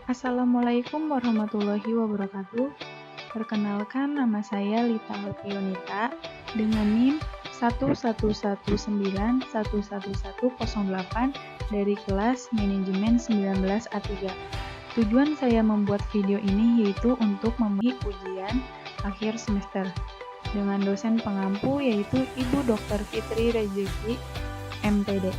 Assalamualaikum warahmatullahi wabarakatuh. Perkenalkan, nama saya Lita Alfionita dengan NIM 111911108 dari kelas Manajemen 19A3. Tujuan saya membuat video ini yaitu untuk memenuhi ujian akhir semester dengan dosen pengampu yaitu Ibu Dr. Fitri Rezeki, MPD.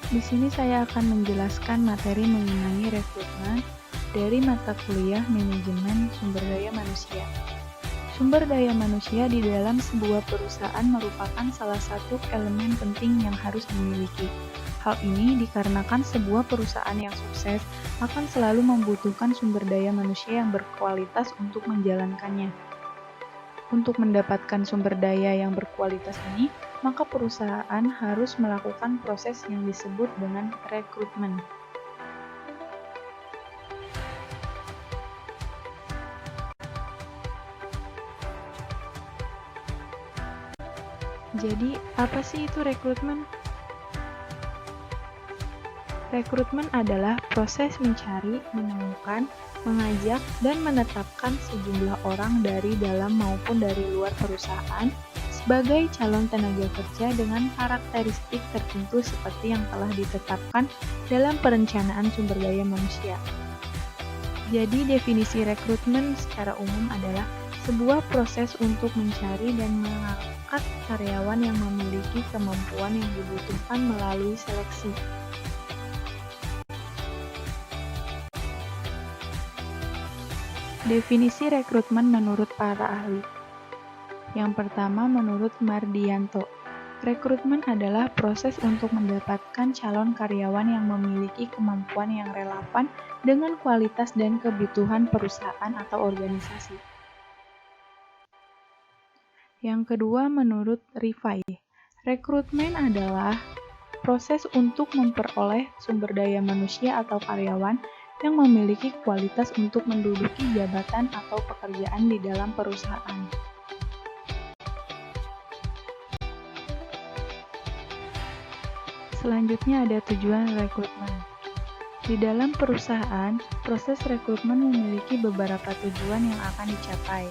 Di sini saya akan menjelaskan materi mengenai rekrutmen dari mata kuliah Manajemen Sumber Daya Manusia. Sumber daya manusia di dalam sebuah perusahaan merupakan salah satu elemen penting yang harus dimiliki. Hal ini dikarenakan sebuah perusahaan yang sukses akan selalu membutuhkan sumber daya manusia yang berkualitas untuk menjalankannya. Untuk mendapatkan sumber daya yang berkualitas ini, maka perusahaan harus melakukan proses yang disebut dengan rekrutmen. Jadi, apa sih itu rekrutmen? Rekrutmen adalah proses mencari, menemukan, mengajak, dan menetapkan sejumlah orang dari dalam maupun dari luar perusahaan sebagai calon tenaga kerja dengan karakteristik tertentu seperti yang telah ditetapkan dalam perencanaan sumber daya manusia. Jadi, definisi rekrutmen secara umum adalah sebuah proses untuk mencari dan mengangkat karyawan yang memiliki kemampuan yang dibutuhkan melalui seleksi. Definisi rekrutmen menurut para ahli. Yang pertama, menurut Mardianto, rekrutmen adalah proses untuk mendapatkan calon karyawan yang memiliki kemampuan yang relevan dengan kualitas dan kebutuhan perusahaan atau organisasi. Yang kedua, menurut Rifai, rekrutmen adalah proses untuk memperoleh sumber daya manusia atau karyawan yang memiliki kualitas untuk menduduki jabatan atau pekerjaan di dalam perusahaan. Selanjutnya ada tujuan rekrutmen. Di dalam perusahaan, proses rekrutmen memiliki beberapa tujuan yang akan dicapai.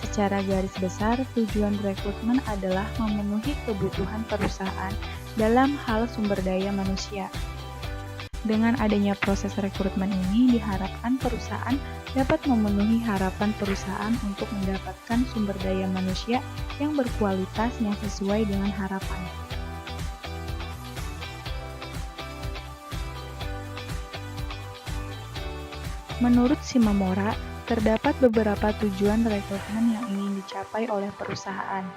Secara garis besar, tujuan rekrutmen adalah memenuhi kebutuhan perusahaan dalam hal sumber daya manusia. Dengan adanya proses rekrutmen ini, diharapkan perusahaan dapat memenuhi harapan perusahaan untuk mendapatkan sumber daya manusia yang berkualitas yang sesuai dengan harapan. Menurut Shimamura, terdapat beberapa tujuan rekrutmen yang ingin dicapai oleh perusahaan.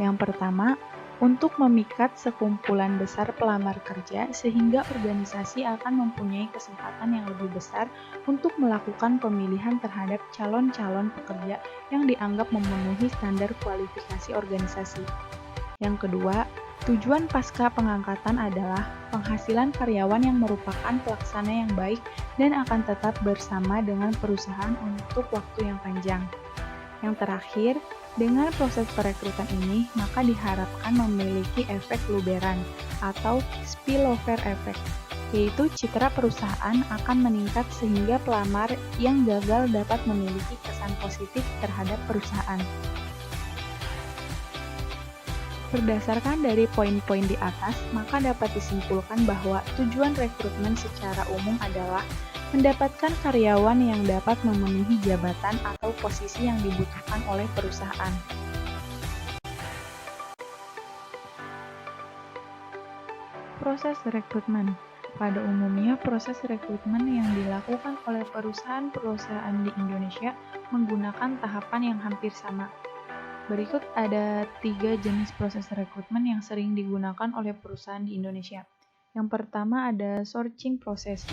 Yang pertama, untuk memikat sekumpulan besar pelamar kerja sehingga organisasi akan mempunyai kesempatan yang lebih besar untuk melakukan pemilihan terhadap calon-calon pekerja yang dianggap memenuhi standar kualifikasi organisasi. Yang kedua, tujuan pasca pengangkatan adalah penghasilan karyawan yang merupakan pelaksana yang baik dan akan tetap bersama dengan perusahaan untuk waktu yang panjang. Yang terakhir, dengan proses perekrutan ini, maka diharapkan memiliki efek luberan atau spillover effect, yaitu citra perusahaan akan meningkat sehingga pelamar yang gagal dapat memiliki kesan positif terhadap perusahaan. Berdasarkan dari poin-poin di atas, maka dapat disimpulkan bahwa tujuan rekrutmen secara umum adalah mendapatkan karyawan yang dapat memenuhi jabatan atau posisi yang dibutuhkan oleh perusahaan. Proses rekrutmen. Pada umumnya, proses rekrutmen yang dilakukan oleh perusahaan-perusahaan di Indonesia menggunakan tahapan yang hampir sama. Berikut ada 3 jenis proses rekrutmen yang sering digunakan oleh perusahaan di Indonesia. Yang pertama ada sourcing process,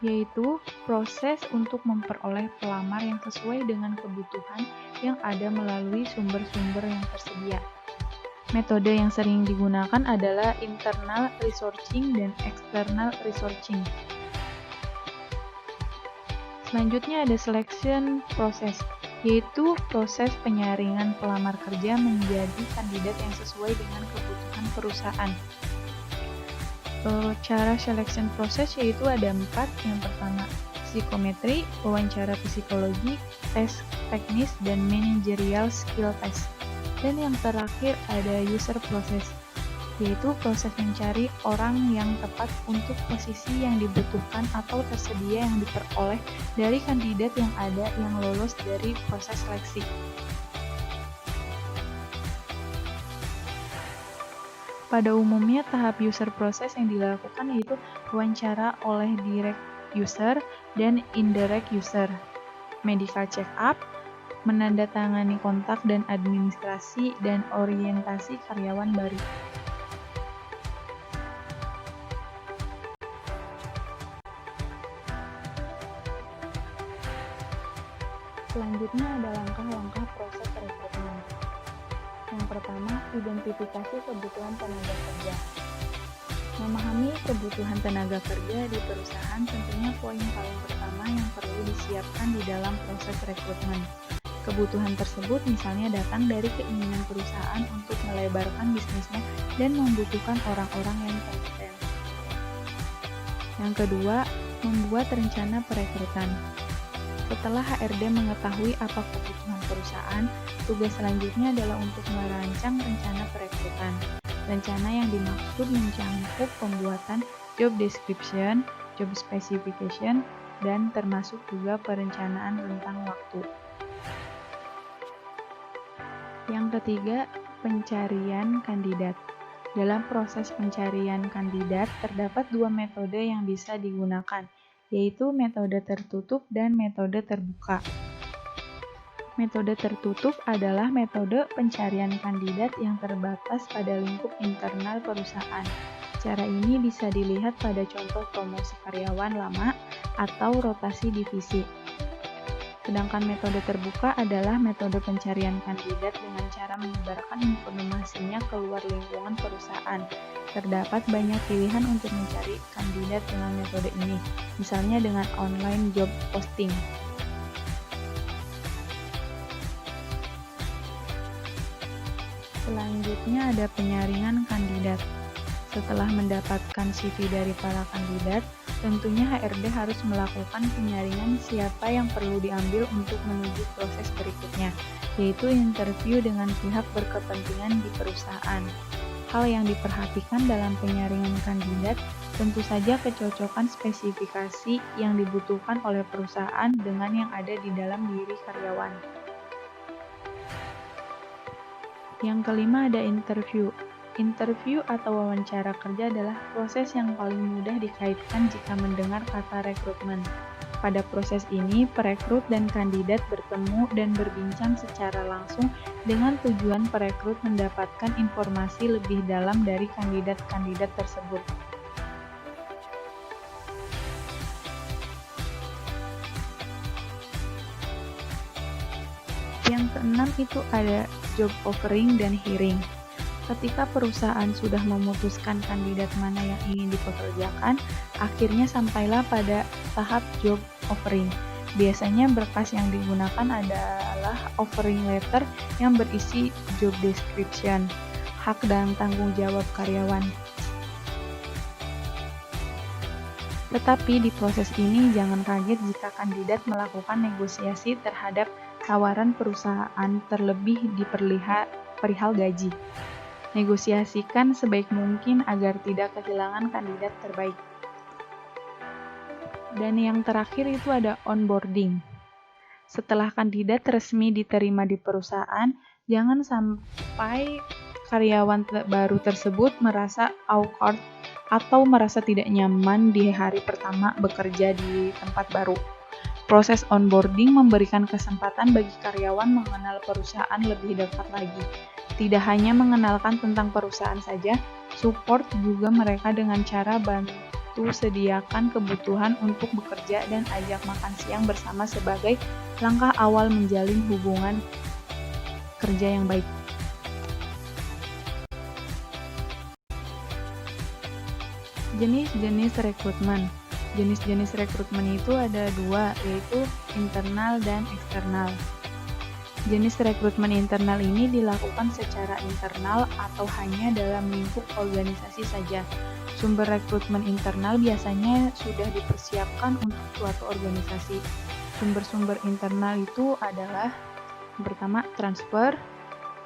yaitu proses untuk memperoleh pelamar yang sesuai dengan kebutuhan yang ada melalui sumber-sumber yang tersedia. Metode yang sering digunakan adalah internal resourcing dan external resourcing. Selanjutnya ada selection process, yaitu proses penyaringan pelamar kerja menjadi kandidat yang sesuai dengan kebutuhan perusahaan. Cara selection proses yaitu ada 4. Yang pertama, psikometri, wawancara psikologi, tes teknis, dan managerial skill test. Dan yang terakhir ada user process, yaitu proses mencari orang yang tepat untuk posisi yang dibutuhkan atau tersedia yang diperoleh dari kandidat yang ada yang lolos dari proses seleksi. Pada umumnya, tahap user process yang dilakukan yaitu wawancara oleh direct user dan indirect user, medical check-up, menandatangani kontak dan administrasi, dan orientasi karyawan baru. Selanjutnya ada langkah-langkah proses rekrutmen. Yang pertama, identifikasi kebutuhan tenaga kerja. Memahami kebutuhan tenaga kerja di perusahaan tentunya poin paling pertama yang perlu disiapkan di dalam proses rekrutmen. Kebutuhan tersebut misalnya datang dari keinginan perusahaan untuk melebarkan bisnisnya dan membutuhkan orang-orang yang kompeten. Yang kedua, membuat rencana perekrutan. Setelah HRD mengetahui apa kebutuhan perusahaan, tugas selanjutnya adalah untuk merancang rencana perekrutan. Rencana yang dimaksud mencakup pembuatan job description, job specification, dan termasuk juga perencanaan rentang waktu. Yang ketiga, pencarian kandidat. Dalam proses pencarian kandidat, terdapat 2 metode yang bisa digunakan, yaitu metode tertutup dan metode terbuka. Metode tertutup adalah metode pencarian kandidat yang terbatas pada lingkup internal perusahaan. Cara ini bisa dilihat pada contoh promosi karyawan lama atau rotasi divisi. Sedangkan metode terbuka adalah metode pencarian kandidat dengan cara menyebarkan informasinya keluar lingkungan perusahaan. Terdapat banyak pilihan untuk mencari kandidat dengan metode ini, misalnya dengan online job posting. Selanjutnya ada penyaringan kandidat. Setelah mendapatkan CV dari para kandidat, tentunya HRD harus melakukan penyaringan siapa yang perlu diambil untuk menuju proses berikutnya, yaitu interview dengan pihak berkepentingan di perusahaan. Hal yang diperhatikan dalam penyaringan kandidat tentu saja kecocokan spesifikasi yang dibutuhkan oleh perusahaan dengan yang ada di dalam diri karyawan. Yang kelima ada interview. Interview atau wawancara kerja adalah proses yang paling mudah dikaitkan jika mendengar kata rekrutmen. Pada proses ini, perekrut dan kandidat bertemu dan berbincang secara langsung dengan tujuan perekrut mendapatkan informasi lebih dalam dari kandidat-kandidat tersebut. Yang keenam itu ada job offering dan hiring. Ketika perusahaan sudah memutuskan kandidat mana yang ingin dipekerjakan, akhirnya sampailah pada tahap job offering. Biasanya berkas yang digunakan adalah offering letter yang berisi job description, hak dan tanggung jawab karyawan. Tetapi di proses ini jangan kaget jika kandidat melakukan negosiasi terhadap tawaran perusahaan terlebih di perihal gaji. Negosiasikan sebaik mungkin agar tidak kehilangan kandidat terbaik. Dan yang terakhir itu ada onboarding. Setelah kandidat resmi diterima di perusahaan, jangan sampai karyawan baru tersebut merasa awkward atau merasa tidak nyaman di hari pertama bekerja di tempat baru. Proses onboarding memberikan kesempatan bagi karyawan mengenal perusahaan lebih dekat lagi. Tidak hanya mengenalkan tentang perusahaan saja, support juga mereka dengan cara bantu sediakan kebutuhan untuk bekerja dan ajak makan siang bersama sebagai langkah awal menjalin hubungan kerja yang baik. Jenis-jenis rekrutmen. Jenis-jenis rekrutmen itu ada 2, yaitu internal dan eksternal. Jenis rekrutmen internal ini dilakukan secara internal atau hanya dalam lingkup organisasi saja. Sumber rekrutmen internal biasanya sudah dipersiapkan untuk suatu organisasi. Sumber-sumber internal itu adalah yang pertama transfer,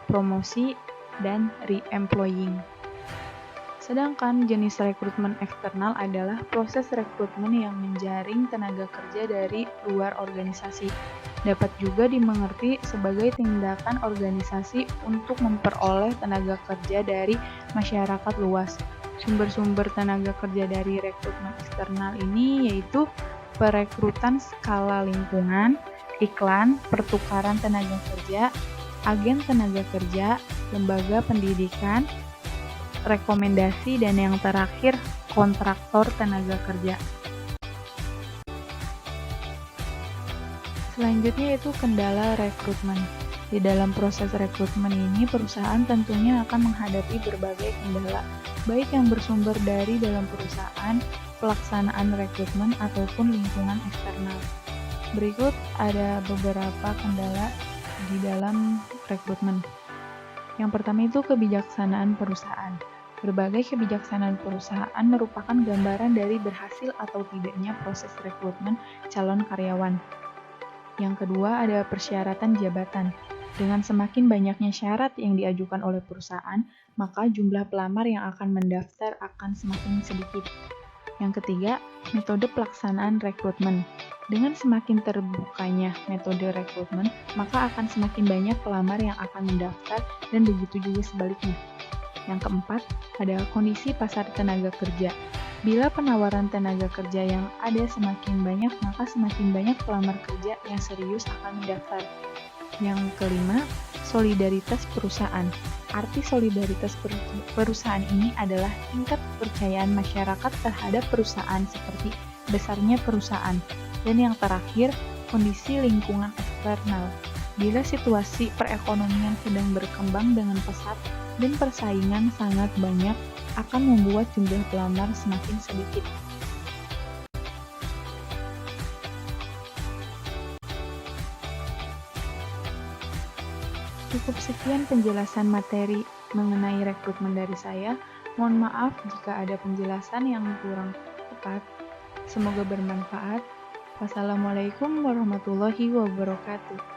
promosi, dan re-employing. Sedangkan jenis rekrutmen eksternal adalah proses rekrutmen yang menjaring tenaga kerja dari luar organisasi. Dapat juga dimengerti sebagai tindakan organisasi untuk memperoleh tenaga kerja dari masyarakat luas. Sumber-sumber tenaga kerja dari rekrutmen eksternal ini yaitu perekrutan skala lingkungan, iklan, pertukaran tenaga kerja, agen tenaga kerja, lembaga pendidikan, rekomendasi, dan yang terakhir kontraktor tenaga kerja. Selanjutnya itu kendala rekrutmen. Di dalam proses rekrutmen ini, perusahaan tentunya akan menghadapi berbagai kendala, baik yang bersumber dari dalam perusahaan, pelaksanaan rekrutmen, ataupun lingkungan eksternal. Berikut ada beberapa kendala di dalam rekrutmen. Yang pertama itu kebijaksanaan perusahaan. Berbagai kebijaksanaan perusahaan merupakan gambaran dari berhasil atau tidaknya proses rekrutmen calon karyawan. Yang kedua ada persyaratan jabatan. Dengan semakin banyaknya syarat yang diajukan oleh perusahaan, maka jumlah pelamar yang akan mendaftar akan semakin sedikit. Yang ketiga, metode pelaksanaan rekrutmen. Dengan semakin terbukanya metode rekrutmen, maka akan semakin banyak pelamar yang akan mendaftar dan begitu juga sebaliknya. Yang keempat, ada kondisi pasar tenaga kerja. Bila penawaran tenaga kerja yang ada semakin banyak, maka semakin banyak pelamar kerja yang serius akan mendaftar. Yang kelima, solidaritas perusahaan. Arti solidaritas perusahaan ini adalah tingkat kepercayaan masyarakat terhadap perusahaan seperti besarnya perusahaan. Dan yang terakhir, kondisi lingkungan eksternal. Bila situasi perekonomian sedang berkembang dengan pesat dan persaingan sangat banyak, akan membuat jumlah pelamar semakin sedikit. Cukup sekian penjelasan materi mengenai rekrutmen dari saya. Mohon maaf jika ada penjelasan yang kurang tepat. Semoga bermanfaat. Wassalamualaikum warahmatullahi wabarakatuh.